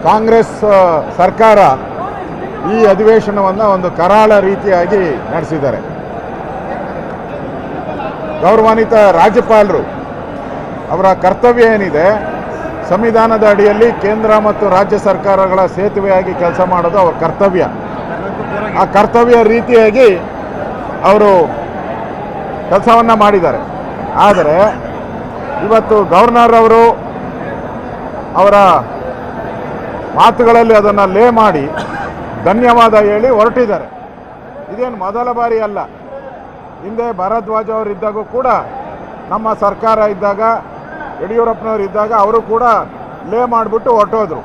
ಕಾಂಗ್ರೆಸ್ ಸರ್ಕಾರ ಈ ಅಧಿವೇಶನವನ್ನು ಒಂದು ಕರಾಳ ರೀತಿಯಾಗಿ ನಡೆಸಿದ್ದಾರೆ. ಗೌರವಾನ್ವಿತ ರಾಜ್ಯಪಾಲರು ಅವರ ಕರ್ತವ್ಯ ಏನಿದೆ, ಸಂವಿಧಾನದ ಅಡಿಯಲ್ಲಿ ಕೇಂದ್ರ ಮತ್ತು ರಾಜ್ಯ ಸರ್ಕಾರಗಳ ಸೇತುವೆಯಾಗಿ ಕೆಲಸ ಮಾಡೋದು ಅವರ ಕರ್ತವ್ಯ. ಆ ಕರ್ತವ್ಯ ರೀತಿಯಾಗಿ ಅವರು ಕೆಲಸವನ್ನು ಮಾಡಿದ್ದಾರೆ. ಆದರೆ ಇವತ್ತು ಗವರ್ನರ್ ಅವರು ಅವರ ಮಾತುಗಳಲ್ಲಿ ಅದನ್ನು ಲೇ ಮಾಡಿ ಧನ್ಯವಾದ ಹೇಳಿ ಹೊರಟಿದ್ದಾರೆ. ಇದೇನು ಮೊದಲ ಬಾರಿ ಅಲ್ಲ. ಹಿಂದೆ ಭಾರದ್ವಾಜ್ ಅವರು ಇದ್ದಾಗೂ ಕೂಡ, ನಮ್ಮ ಸರ್ಕಾರ ಇದ್ದಾಗ, ಯಡಿಯೂರಪ್ಪನವರು ಇದ್ದಾಗ ಅವರು ಕೂಡ ಲೇ ಮಾಡಿಬಿಟ್ಟು ಹೊರಟೋದ್ರು.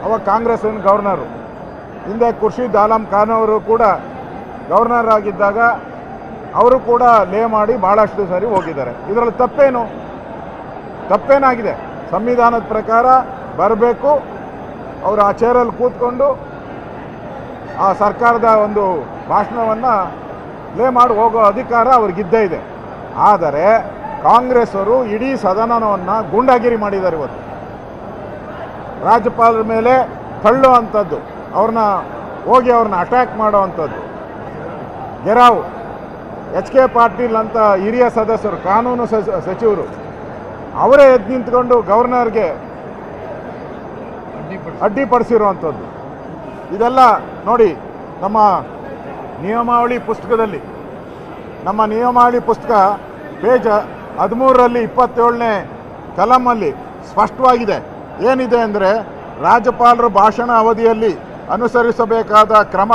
ಅವಾಗ ಕಾಂಗ್ರೆಸ್ಸಿನ ಗವರ್ನರು. ಹಿಂದೆ ಖುರ್ಷಿದ್ ಆಲಮ್ ಖಾನ್ ಅವರು ಕೂಡ ಗವರ್ನರ್ ಆಗಿದ್ದಾಗ ಅವರು ಕೂಡ ಲೇ ಮಾಡಿ ಭಾಳಷ್ಟು ಸರಿ ಹೋಗಿದ್ದಾರೆ. ಇದರಲ್ಲಿ ತಪ್ಪೇನಾಗಿದೆ? ಸಂವಿಧಾನದ ಪ್ರಕಾರ ಬರಬೇಕು, ಅವರು ಆ ಚೇರಲ್ಲಿ ಕೂತ್ಕೊಂಡು ಆ ಸರ್ಕಾರದ ಒಂದು ಭಾಷಣವನ್ನು ಲೇ ಮಾಡಿ ಹೋಗೋ ಅಧಿಕಾರ ಅವ್ರಿಗಿದ್ದೇ ಇದೆ. ಆದರೆ ಕಾಂಗ್ರೆಸ್ ಅವರು ಇಡೀ ಸದನವನ್ನು ಗೂಂಡಾಗಿರಿ ಮಾಡಿದ್ದಾರೆ. ಇವತ್ತು ರಾಜ್ಯಪಾಲರ ಮೇಲೆ ತಳ್ಳೋ ಅಂಥದ್ದು, ಅವ್ರನ್ನ ಅಟ್ಯಾಕ್ ಮಾಡೋ ಅಂಥದ್ದು. ಗೆರಾವ್ HK ಪಾಟೀಲ್ ಅಂತ ಹಿರಿಯ ಸದಸ್ಯರು, ಕಾನೂನು ಸಚಿವರು, ಅವರೇ ಎದ್ದು ನಿಂತ್ಕೊಂಡು ಗವರ್ನರ್ಗೆ ಅಡ್ಡಿಪಡಿಸಿರುವಂಥದ್ದು. ಇದೆಲ್ಲ ನೋಡಿ, ನಮ್ಮ ನಿಯಮಾವಳಿ ಪುಸ್ತಕದಲ್ಲಿ, ನಮ್ಮ ನಿಯಮಾವಳಿ ಪುಸ್ತಕ ಪೇಜ್ 13ರಲ್ಲಿ 27ನೇ ಕಲಮಲ್ಲಿ ಸ್ಪಷ್ಟವಾಗಿದೆ. ಏನಿದೆ ಅಂದರೆ, ರಾಜ್ಯಪಾಲರು ಭಾಷಣ ಅವಧಿಯಲ್ಲಿ ಅನುಸರಿಸಬೇಕಾದ ಕ್ರಮ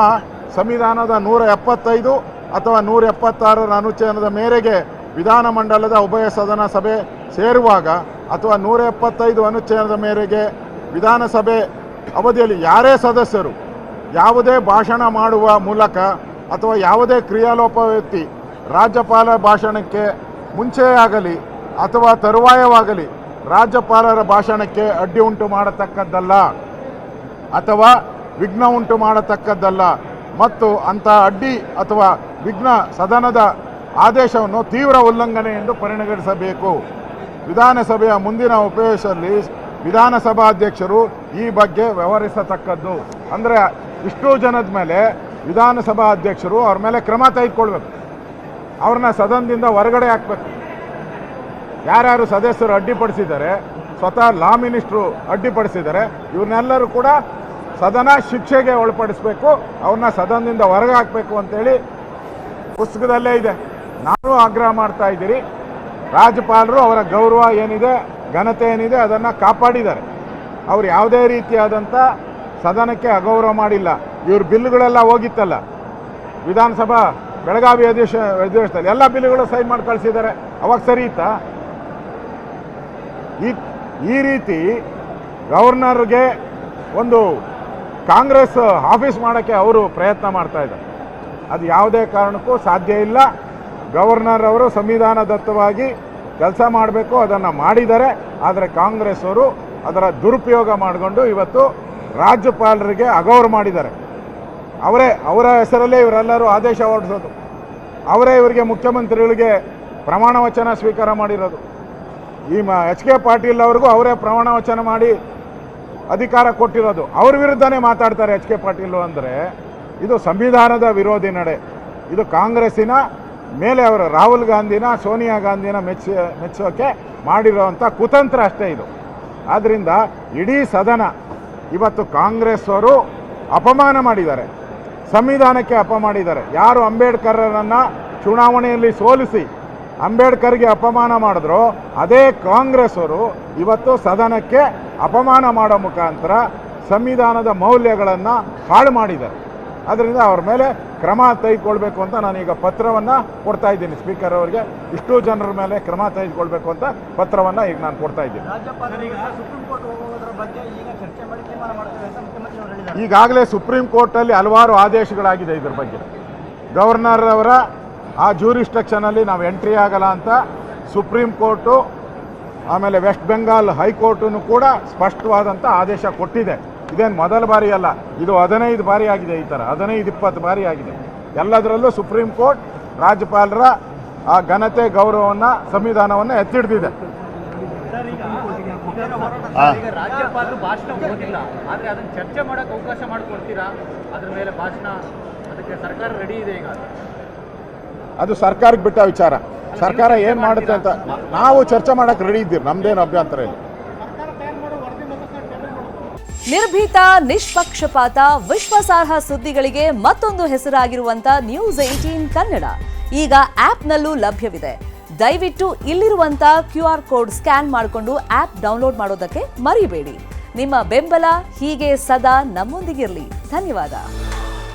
ಸಂವಿಧಾನದ 175 ಅಥವಾ 176ರ ಅನುಚ್ಛೇದದ ಮೇರೆಗೆ ವಿಧಾನಮಂಡಲದ ಉಭಯ ಸದನ ಸಭೆ ಸೇರುವಾಗ ಅಥವಾ 175 ಅನುಚ್ಛೇದದ ಮೇರೆಗೆ ವಿಧಾನಸಭೆ ಅವಧಿಯಲ್ಲಿ ಯಾರೇ ಸದಸ್ಯರು ಯಾವುದೇ ಭಾಷಣ ಮಾಡುವ ಮೂಲಕ ಅಥವಾ ಯಾವುದೇ ಕ್ರಿಯಾಲೋಪ ವ್ಯಕ್ತಿ ರಾಜ್ಯಪಾಲ ಭಾಷಣಕ್ಕೆ ಮುಂಚೆಯಾಗಲಿ ಅಥವಾ ತರುವಾಯವಾಗಲಿ ರಾಜ್ಯಪಾಲರ ಭಾಷಣಕ್ಕೆ ಅಡ್ಡಿ ಉಂಟು ಮಾಡತಕ್ಕದ್ದಲ್ಲ ಅಥವಾ ವಿಘ್ನ ಉಂಟು ಮಾಡತಕ್ಕದ್ದಲ್ಲ ಮತ್ತು ಅಂಥ ಅಡ್ಡಿ ಅಥವಾ ವಿಘ್ನ ಸದನದ ಆದೇಶವನ್ನು ತೀವ್ರ ಉಲ್ಲಂಘನೆ ಎಂದು ಪರಿಗಣಿಸಬೇಕು. ವಿಧಾನಸಭೆಯ ಮುಂದಿನ ಉಪವೇಶದಲ್ಲಿ ವಿಧಾನಸಭಾಧ್ಯಕ್ಷರು ಈ ಬಗ್ಗೆ ವ್ಯವಹರಿಸತಕ್ಕದ್ದು. ಅಂದರೆ ಇಷ್ಟೂ ಜನದ ಮೇಲೆ ವಿಧಾನಸಭಾಧ್ಯಕ್ಷರು ಅವ್ರ ಮೇಲೆ ಕ್ರಮ ತೆಗೆದುಕೊಳ್ಬೇಕು, ಅವ್ರನ್ನ ಸದನದಿಂದ ಹೊರಗಡೆ ಹಾಕಬೇಕು. ಯಾರ್ಯಾರು ಸದಸ್ಯರು ಅಡ್ಡಿಪಡಿಸಿದ್ದಾರೆ, ಸ್ವತಃ ಲಾ ಮಿನಿಸ್ಟ್ರು ಅಡ್ಡಿಪಡಿಸಿದ್ದಾರೆ, ಇವ್ರನ್ನೆಲ್ಲರೂ ಕೂಡ ಸದನ ಶಿಕ್ಷೆಗೆ ಒಳಪಡಿಸಬೇಕು, ಅವ್ರನ್ನ ಸದನದಿಂದ ಹೊರಗೆ ಹಾಕಬೇಕು ಅಂತೇಳಿ ಪುಸ್ತಕದಲ್ಲೇ ಇದೆ. ನಾನು ಆಗ್ರಹ ಮಾಡ್ತಾ ಇದ್ದೀರಿ. ರಾಜ್ಯಪಾಲರು ಅವರ ಗೌರವ ಏನಿದೆ, ಘನತೆ ಏನಿದೆ ಅದನ್ನು ಕಾಪಾಡಿದ್ದಾರೆ. ಅವರು ಯಾವುದೇ ರೀತಿಯಾದಂಥ ಸದನಕ್ಕೆ ಅಗೌರವ ಮಾಡಿಲ್ಲ. ಇವ್ರ ಬಿಲ್ಗಳೆಲ್ಲ ಹೋಗಿತ್ತಲ್ಲ ವಿಧಾನಸಭಾ ಬೆಳಗಾವಿ ಅಧಿವೇಶನದಲ್ಲಿ, ಎಲ್ಲ ಬಿಲ್ಗಳು ಸೈನ್ ಮಾಡಿ ಕಳಿಸಿದ್ದಾರೆ. ಅವಾಗ ಸರಿ ಇತ್ತಾ? ಈ ರೀತಿ ಗವರ್ನರ್ಗೆ ಒಂದು ಕಾಂಗ್ರೆಸ್ ಆಫೀಸ್ ಮಾಡೋಕ್ಕೆ ಅವರು ಪ್ರಯತ್ನ ಮಾಡ್ತಾ ಇದ್ದಾರೆ. ಅದು ಯಾವುದೇ ಕಾರಣಕ್ಕೂ ಸಾಧ್ಯ ಇಲ್ಲ. ಗವರ್ನರ್ ಅವರು ಸಂವಿಧಾನದತ್ತವಾಗಿ ಕೆಲಸ ಮಾಡಬೇಕು, ಅದನ್ನು ಮಾಡಿದ್ದಾರೆ. ಆದರೆ ಕಾಂಗ್ರೆಸ್ ಅವರು ಅದರ ದುರುಪಯೋಗ ಮಾಡಿಕೊಂಡು ಇವತ್ತು ರಾಜ್ಯಪಾಲರಿಗೆ ಅಗೌರವ ಮಾಡಿದ್ದಾರೆ. ಅವರ ಹೆಸರಲ್ಲೇ ಇವರೆಲ್ಲರೂ ಆದೇಶ ಹೊರಡಿಸೋದು, ಅವರೇ ಇವರಿಗೆ ಮುಖ್ಯಮಂತ್ರಿಗಳಿಗೆ ಪ್ರಮಾಣ ವಚನ ಸ್ವೀಕಾರ ಮಾಡಿರೋದು. ಈ HK ಪಾಟೀಲ್ ಅವ್ರಿಗೂ ಅವರೇ ಪ್ರಮಾಣ ವಚನ ಮಾಡಿ ಅಧಿಕಾರ ಕೊಟ್ಟಿರೋದು. ಅವ್ರ ವಿರುದ್ಧನೇ ಮಾತಾಡ್ತಾರೆ HK ಪಾಟೀಲ್. ಅಂದರೆ ಇದು ಸಂವಿಧಾನದ ವಿರೋಧಿ ನಡೆ. ಇದು ಕಾಂಗ್ರೆಸ್ಸಿನ ಮೇಲೆ ಅವರು ರಾಹುಲ್ ಗಾಂಧಿನ, ಸೋನಿಯಾ ಗಾಂಧಿನ ಮೆಚ್ಚೋಕೆ ಮಾಡಿರೋವಂಥ ಕುತಂತ್ರ ಅಷ್ಟೇ ಇದು. ಆದ್ದರಿಂದ ಇಡೀ ಸದನ ಇವತ್ತು ಕಾಂಗ್ರೆಸ್ ಅವರು ಅಪಮಾನ ಮಾಡಿದ್ದಾರೆ, ಸಂವಿಧಾನಕ್ಕೆ ಅಪಮಾನಿದ್ದಾರೆ. ಯಾರು ಅಂಬೇಡ್ಕರರನ್ನು ಚುನಾವಣೆಯಲ್ಲಿ ಸೋಲಿಸಿ ಅಂಬೇಡ್ಕರ್ಗೆ ಅಪಮಾನ ಮಾಡಿದ್ರು, ಅದೇ ಕಾಂಗ್ರೆಸ್ ಅವರು ಇವತ್ತು ಸದನಕ್ಕೆ ಅಪಮಾನ ಮಾಡೋ ಮುಖಾಂತರ ಸಂವಿಧಾನದ ಮೌಲ್ಯಗಳನ್ನು ಹಾಳು ಮಾಡಿದ್ದಾರೆ. ಅದರಿಂದ ಅವ್ರ ಮೇಲೆ ಕ್ರಮ ತೆಗೆದುಕೊಳ್ಬೇಕು ಅಂತ ನಾನೀಗ ಪತ್ರವನ್ನು ಕೊಡ್ತಾ ಇದ್ದೀನಿ ಸ್ಪೀಕರ್ ಅವರಿಗೆ. ಇಷ್ಟೂ ಜನರ ಮೇಲೆ ಕ್ರಮ ತೆಗೆದುಕೊಳ್ಬೇಕು ಅಂತ ಪತ್ರವನ್ನು ಈಗ ನಾನು ಕೊಡ್ತಾ ಇದ್ದೀನಿ. ಈಗಾಗಲೇ ಸುಪ್ರೀಂ ಕೋರ್ಟಲ್ಲಿ ಹಲವಾರು ಆದೇಶಗಳಾಗಿದೆ ಇದ್ರ ಬಗ್ಗೆ. ಗವರ್ನರ್ ಅವರ ಆ ಜ್ಯೂರಿಸ್ಟ್ರಕ್ಷನಲ್ಲಿ ನಾವು ಎಂಟ್ರಿ ಆಗಲ್ಲ ಅಂತ ಸುಪ್ರೀಂ ಕೋರ್ಟು, ಆಮೇಲೆ ವೆಸ್ಟ್ ಬೆಂಗಾಲ್ ಹೈಕೋರ್ಟು ಕೂಡ ಸ್ಪಷ್ಟವಾದಂಥ ಆದೇಶ ಕೊಟ್ಟಿದೆ. ಇದೇನು ಮೊದಲ ಬಾರಿ ಅಲ್ಲ, ಇದು 15 ಬಾರಿ ಆಗಿದೆ. ಈ ಥರ 15-20 ಬಾರಿ ಆಗಿದೆ. ಎಲ್ಲದರಲ್ಲೂ ಸುಪ್ರೀಂ ಕೋರ್ಟ್ ರಾಜ್ಯಪಾಲರ ಆ ಘನತೆ, ಗೌರವವನ್ನು, ಸಂವಿಧಾನವನ್ನು ಎತ್ತಿಡ್ದಿದೆ. ಈಗ ರಾಜ್ಯಪಾಲರು ಭಾಷಣ ಓದಿಲ್ಲ, ಆದ್ರೆ ಅದನ್ನ ಚರ್ಚೆ ಮಾಡಕ್ಕೆ ಅವಕಾಶ ಮಾಡಿಕೊಡ್ತೀರಾ? ಅದ್ರ ಮೇಲೆ ಭಾಷಣ ಅದಕ್ಕೆ ಸರ್ಕಾರ ರೆಡಿ ಇದೆ ಈಗ? ಅದು ಸರ್ಕಾರಕ್ಕೆ ಬಿಟ್ಟ ವಿಚಾರ. ಸರ್ಕಾರ ಏನು ಮಾಡುತ್ತೆ ಅಂತ ನಾವು ಚರ್ಚೆ ಮಾಡಕ್ಕೆ ರೆಡಿ ಇದ್ದೀವಿ, ನಮ್ದೇನು ಅಭ್ಯಂತರ ಇಲ್ಲ. ನಿರ್ಭೀತ, ನಿಷ್ಪಕ್ಷಪಾತ, ವಿಶ್ವಾಸಾರ್ಹ ಸುದ್ದಿಗಳಿಗೆ ಮತ್ತೊಂದು ಹೆಸರಾಗಿರುವಂತ News18 ಕನ್ನಡ ಈಗ ಆಪ್ನಲ್ಲೂ ಲಭ್ಯವಿದೆ. ದಯವಿಟ್ಟು ಇಲ್ಲಿರುವಂತ QR ಕೋಡ್ ಸ್ಕ್ಯಾನ್ ಮಾಡಿಕೊಂಡು ಆಪ್ ಡೌನ್ಲೋಡ್ ಮಾಡೋದಕ್ಕೆ ಮರಿಬೇಡಿ. ನಿಮ್ಮ ಬೆಂಬಲ ಹೀಗೆ ಸದಾ ನಮ್ಮೊಂದಿಗಿರಲಿ. ಧನ್ಯವಾದ.